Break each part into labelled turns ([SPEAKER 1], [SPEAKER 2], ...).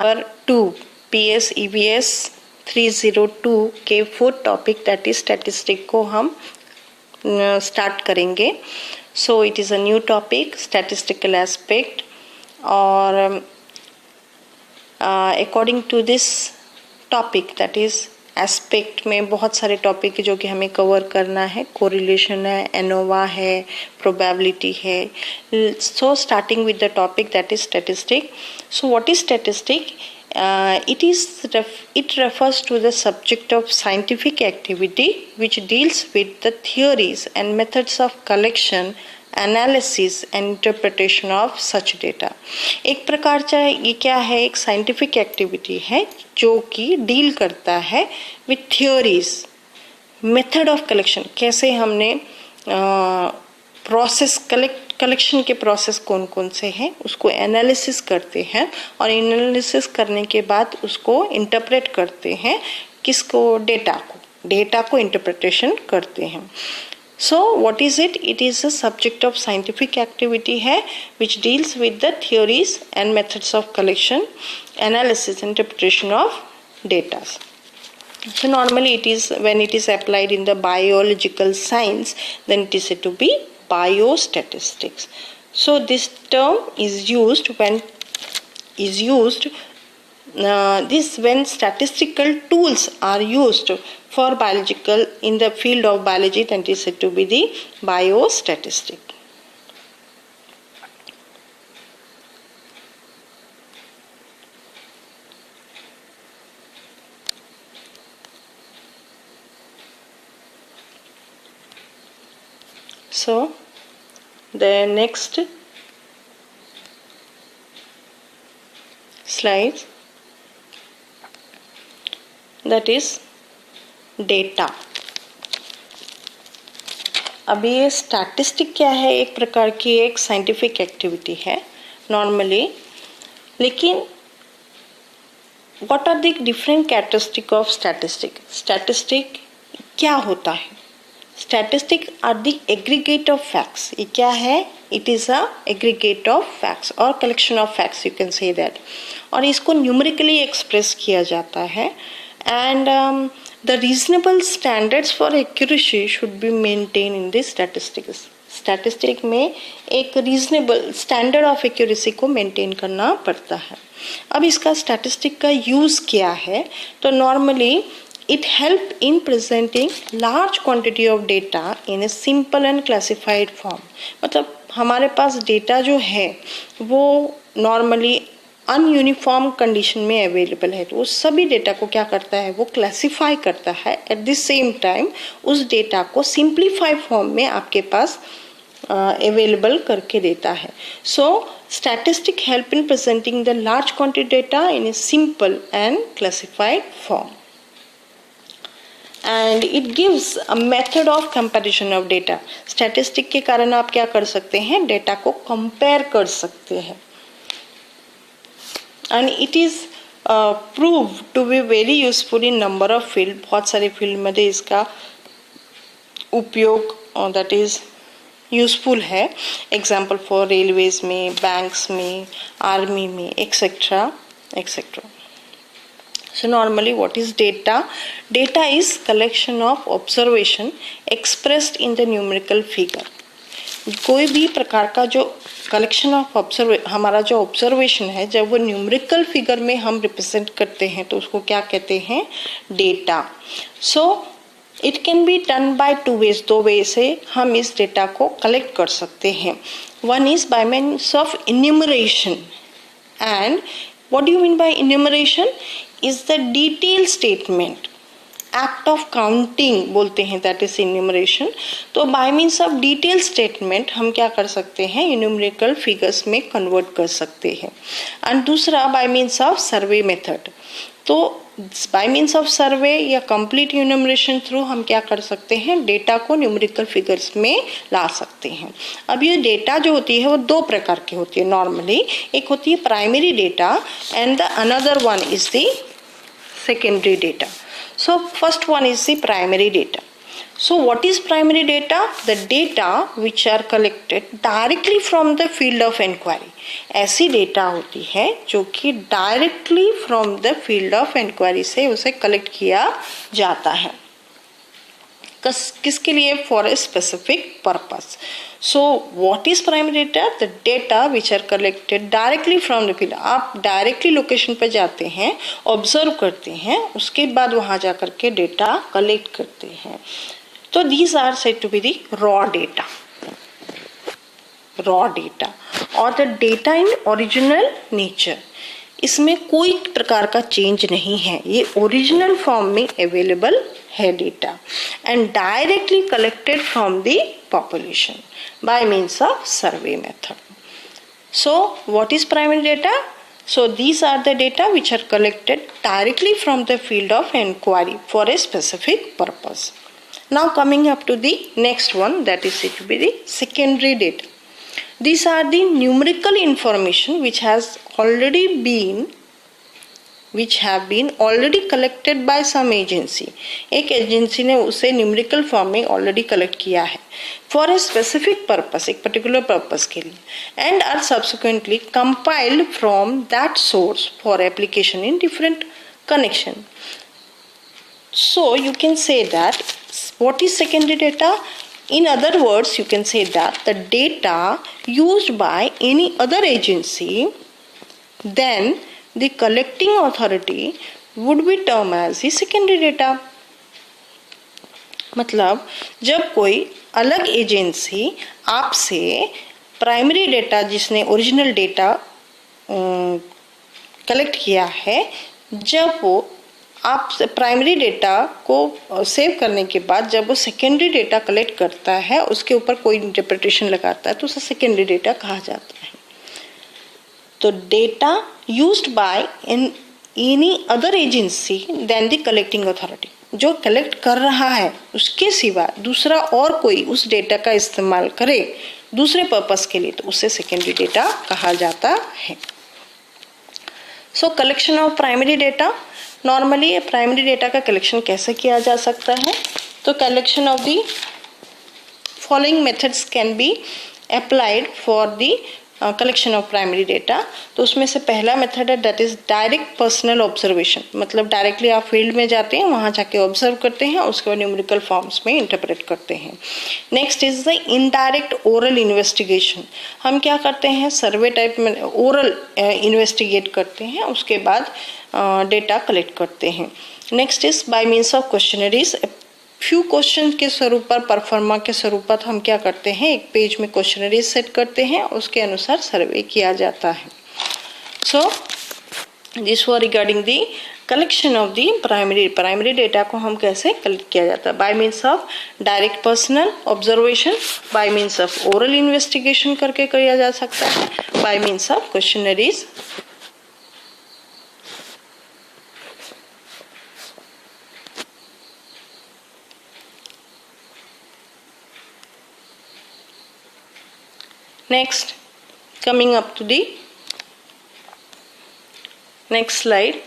[SPEAKER 1] our 2 PS EVS 302 के 4th topic that is statistic को हम स्टार्ट करेंगे. So it is a new topic statistical aspect और according to this topic that is aspect में बहुत सारे टॉपिक जो कि हमें कवर करना है. कोरिलेशन है, एनोवा है, प्रोबेबिलिटी है. So starting with the topic that is statistic. So what is statistic? It refers to the subject of scientific activity which deals with the theories and methods of collection, analysis and interpretation of such data. एक प्रकार से ये क्या है, एक scientific activity है जो कि डील करता है with theories, method of collection, कैसे हमने प्रोसेस कलेक्शन के प्रोसेस कौन कौन से हैं उसको एनालिसिस करते हैं और एनालिसिस करने के बाद उसको इंटरप्रेट करते हैं. किसको? डेटा को इंटरप्रिटेशन करते हैं. So what is it? It is a subject of scientific activity है which deals with the theories and methods of collection, analysis, interpretation of data. So normally it is when it is applied in the biological science, then it is said to be biostatistics. So this term is used when statistical tools are used for biological in the field of biology, then it is said to be the biostatistic. So the next slide, that is data. अभी ये statistic क्या है? एक प्रकार की एक scientific activity है normally, लेकिन what are the different characteristic of statistic? Statistic क्या होता है? Statistics are the aggregate of facts. ये क्या है? It is a aggregate of facts or collection of facts, you can say that. और इसको numerically express किया जाता है. And the reasonable standards for accuracy should be maintained in this statistics. Statistic में एक reasonable standard of accuracy को maintain करना पड़ता है. अब इसका statistic का use क्या है? तो normally it help in presenting large quantity of data in a simple and classified form. मतलब हमारे पास डेटा जो है वो नॉर्मली अनयूनिफॉर्म कंडीशन में अवेलेबल है, तो वो सभी डेटा को क्या करता है? वो क्लासिफाई करता है. एट द सेम टाइम उस डेटा को सिंप्लीफाइड फॉर्म में आपके पास अवेलेबल करके देता है. So statistic help in presenting the large quantity data in a simple and classified form. And it gives a method of comparison of data. Statistic के कारण आप क्या कर सकते हैं? डेटा को कंपेयर कर सकते हैं. And it is proved to be very useful in number of field. बहुत सारे फील्ड में इसका उपयोग that is useful है. Example for railways में, banks में, army में, etc. etc. So normally what is data? Data is collection of observation expressed in the numerical figure. कोई भी प्रकार का जो कलेक्शन ऑफ हमारा जो ऑब्जर्वेशन है, जब वो न्यूमेरिकल फिगर में हम रिप्रेजेंट करते हैं तो उसको क्या कहते हैं? Data. So it can be done by 2 ways. 2 वे से हम इस डेटा को कलेक्ट कर सकते हैं. One is by means of enumeration. And what do you mean by enumeration? is the detailed statement, act of counting बोलते हैं, that is enumeration. तो by means of detailed statement हम क्या कर सकते हैं? numerical figures में convert कर सकते हैं. and दूसरा by means of survey method. तो by means of survey या complete enumeration through हम क्या कर सकते हैं? डेटा को numerical figures में ला सकते हैं. अब ये डेटा जो होती है वो 2 प्रकार की होती है नॉर्मली. एक होती है primary data and the another one is the secondary data. So first one is the primary data. So what is primary data? The data which are collected directly from the field of inquiry. ऐसी data होती है जो कि directly from the field of inquiry से उसे collect किया जाता है। किसके लिए? For a specific purpose. So what is primary data? The data which are collected directly from the field. आप डायरेक्टली लोकेशन पर जाते हैं, ऑब्जर्व करते हैं, उसके बाद वहां जाकर के डेटा कलेक्ट करते हैं। तो these are said to be the raw data. Raw data और the data in original nature, इसमें कोई प्रकार का चेंज नहीं है, ये ओरिजिनल फॉर्म में अवेलेबल है data, and directly collected from the population by means of survey method. So what is primary data? So these are the data which are collected directly from the field of inquiry for a specific purpose. Now coming up to the next one, that is said to be the secondary data. These are the numerical information which have been already collected by some agency. एक agency ने उसे numerical form में already collect किया है for a specific purpose, एक particular purpose के लिए, and are subsequently compiled from that source for application in different connection. So you can say that what is secondary data? In other words, you can say that the data used by any other agency, then the collecting authority would be termed as the secondary data. मतलब जब कोई अलग agency आपसे primary data, जिसने original data collect किया है, जब वो आप प्राइमरी डेटा को सेव करने के बाद जब वो सेकेंडरी डेटा कलेक्ट करता है, उसके ऊपर कोई इंटरप्रिटेशन लगाता है, तो उसे सेकेंडरी डेटा कहा जाता है. तो data used by any other agency then the collecting authority, जो कलेक्ट कर रहा है उसके सिवा दूसरा और कोई उस डेटा का इस्तेमाल करे दूसरे पर्पस के लिए, तो उसे सेकेंडरी डेटा कहा जाता है. सो collection of primary data. Normally primary data का कलेक्शन कैसे किया जा सकता है? तो collection of the following methods can be applied for the collection of primary data. तो उसमें से पहला मेथड है that is direct personal observation. मतलब डायरेक्टली आप फील्ड में जाते हैं, वहाँ जाके ऑब्जर्व करते हैं, उसके बाद न्यूमेरिकल फॉर्म्स में इंटरप्रेट करते हैं. Next is the indirect oral investigation. हम क्या करते हैं, सर्वे टाइप में ओरल इन्वेस्टिगेट करते हैं, उसके बाद डेटा कलेक्ट करते हैं. Next is by means of questionnaires. Few question के स्वरूप पर, परफॉर्मा के स्वरूप पर हम क्या करते हैं, एक पेज में क्वेश्चनरीज सेट करते हैं, उसके अनुसार सर्वे किया जाता है. So this was regarding the collection of the primary data को हम कैसे कलेक्ट किया जाता है. Bye means of direct personal observation, bye means of oral investigation करके किया जा सकता है, bye means of questionnaires. Next, coming up to the next slide.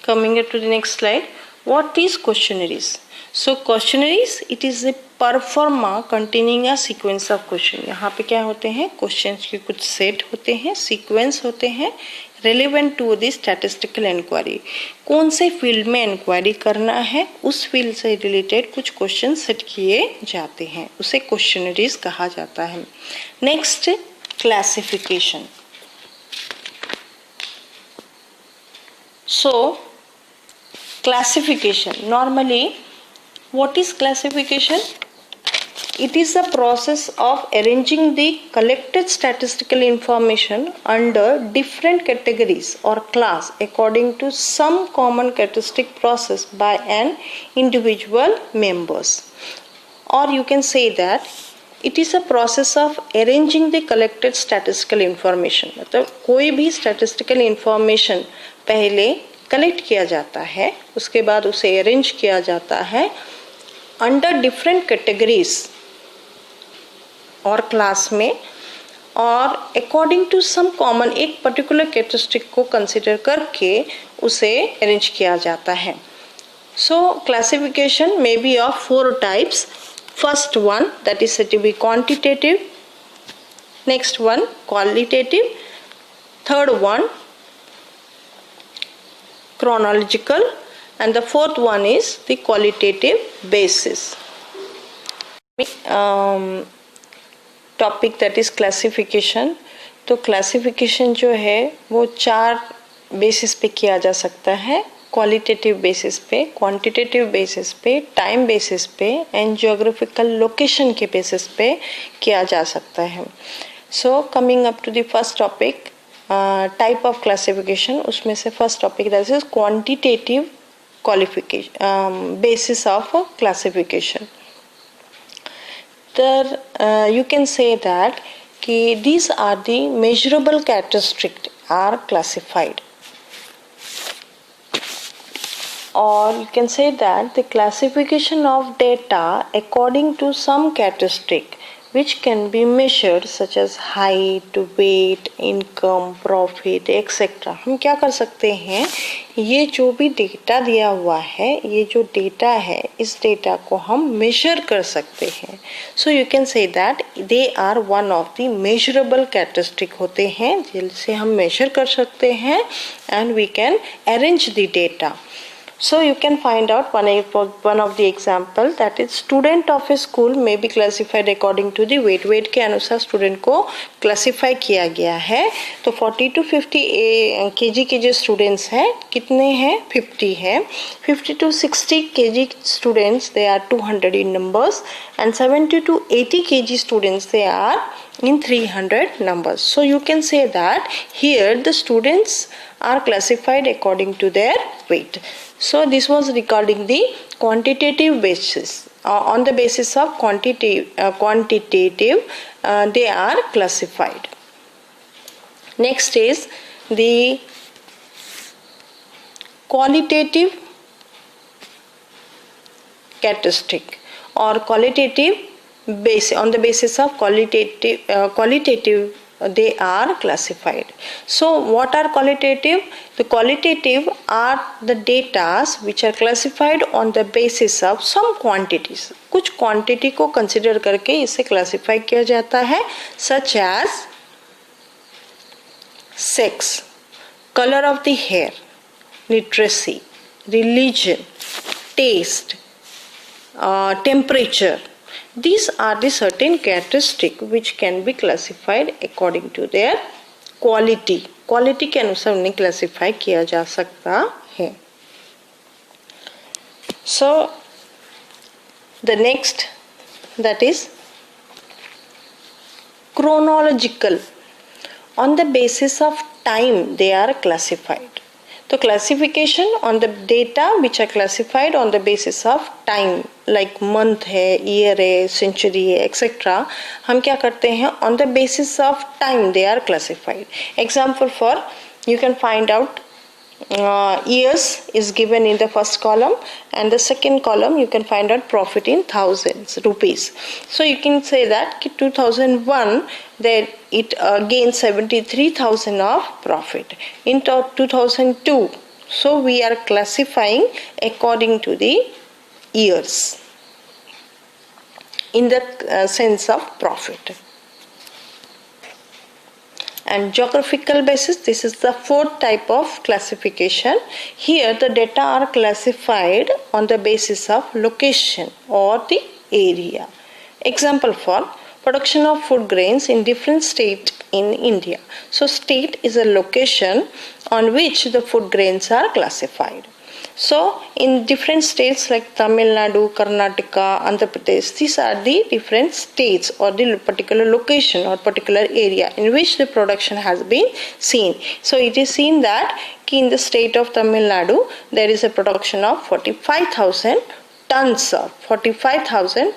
[SPEAKER 1] Coming up to the next slide. What is questionnaires? So questionnaires, it is a pro forma containing a sequence of question. यहाँ पे क्या होते हैं, questions के कुछ set होते हैं, sequence होते हैं, relevant to the statistical inquiry. कौन से फील्ड में इंक्वायरी करना है, उस फील्ड से रिलेटेड कुछ क्वेश्चन सेट किए जाते हैं, उसे क्वेश्चनरीज कहा जाता है. Next, classification. So classification, normally what is classification? It is the process of arranging the collected statistical information under different categories or class according to some common characteristic process by an individual members. Or you can say that it is a process of arranging the collected statistical information. मतलब कोई भी statistical information पहले collect किया जाता है, उसके बाद उसे अरेंज किया जाता है अंडर डिफरेंट कैटेगरीज और क्लास में, और अकॉर्डिंग टू सम कॉमन एक पर्टिकुलर कैरेक्टरिस्टिक को कंसिडर करके उसे अरेंज किया जाता है. So classification may be of 4 types. First one, that is said to be quantitative. Next one, qualitative. Third one, chronological. And the fourth one is the qualitative basis. Topic that is classification. तो classification जो है वो 4 basis पे किया जा सकता है. Qualitative basis पे, क्वांटिटेटिव बेसिस पे, टाइम बेसिस पे एंड जियोग्राफिकल लोकेशन के बेसिस पे किया जा सकता है. So coming up to the first topic, type of classification. उसमें से first topic that is quantitative qualification basis of classification. तर you can say that कि these are the measurable characteristics are classified. Or you can say that the classification of data according to some characteristic which can be measured such as height, weight, income, profit, etc. हम क्या कर सकते हैं, ये जो भी data दिया हुआ है, ये जो डेटा है, इस डेटा को हम मेजर कर सकते हैं. So you can say that they are one of the measurable characteristic होते हैं जिनसे हम मेजर कर सकते हैं and we can arrange the data. So you can find out one of the example that is student of a school may be classified according to the weight. weight के अनुसार student को classify किया गया है. तो 40 to 50 kg के जो students हैं कितने हैं, 50 हैं. 50 to 60 kg students they are 200 in numbers and 70 to 80 kg students they are in 300 numbers. So you can say that here the students are classified according to their weight. So this was regarding the quantitative basis. On the basis of quantitative, they are classified. Next is the qualitative characteristic or qualitative base. On the basis of qualitative they are classified. So what are qualitative? The qualitative are the data which are classified on the basis of some quantities. कुछ quantity को consider करके इसे classify किया जाता है, such as sex, color of the hair, literacy, religion, taste, temperature. These are the certain characteristics which can be classified according to their quality. Quality के अनुसार उन्हें classify किया जा सकता है. So the next that is chronological. On the basis of time they are classified. तो classification on the data which are classified on the basis of time like month है, year है, century है, etc. हम क्या करते हैं, on the basis of time they are classified. Example for you can find out years is given in the first column and the second column you can find out profit in thousands rupees. So you can say that 2001 there it gained 73,000 of profit in 2002. So we are classifying according to the years in the sense of profit. And geographical basis, this is the fourth type of classification. Here the data are classified on the basis of location or the area. Example for production of food grains in different states in India. So state is a location on which the food grains are classified. So in different states like Tamil Nadu, Karnataka, Andhra Pradesh, these are the different states or the particular location or particular area in which the production has been seen. So it is seen that in the state of Tamil Nadu there is a production of 45,000 tons of 45,000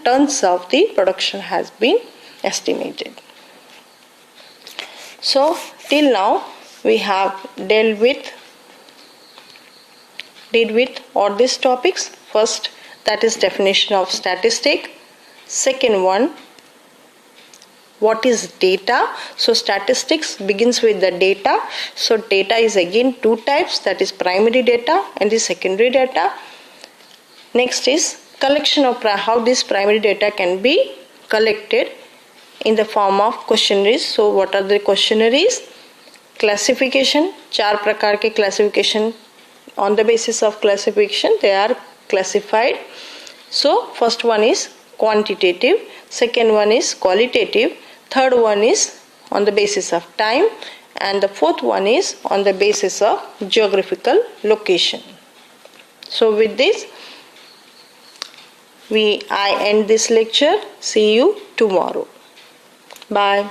[SPEAKER 1] tons of the production has been estimated. So till now we have dealt with all these topics. First, that is definition of statistic. Second one, what is data. So statistics begins with the data. So data is again two types, that is primary data and the secondary data. Next is collection of how this primary data can be collected in the form of questionnaires. So what are the questionnaires? Classification, चार प्रकार के classification, on the basis of classification they are classified. So first one is quantitative, second one is qualitative, third one is on the basis of time, and the fourth one is on the basis of geographical location. So with this I end this lecture. See you tomorrow. Bye.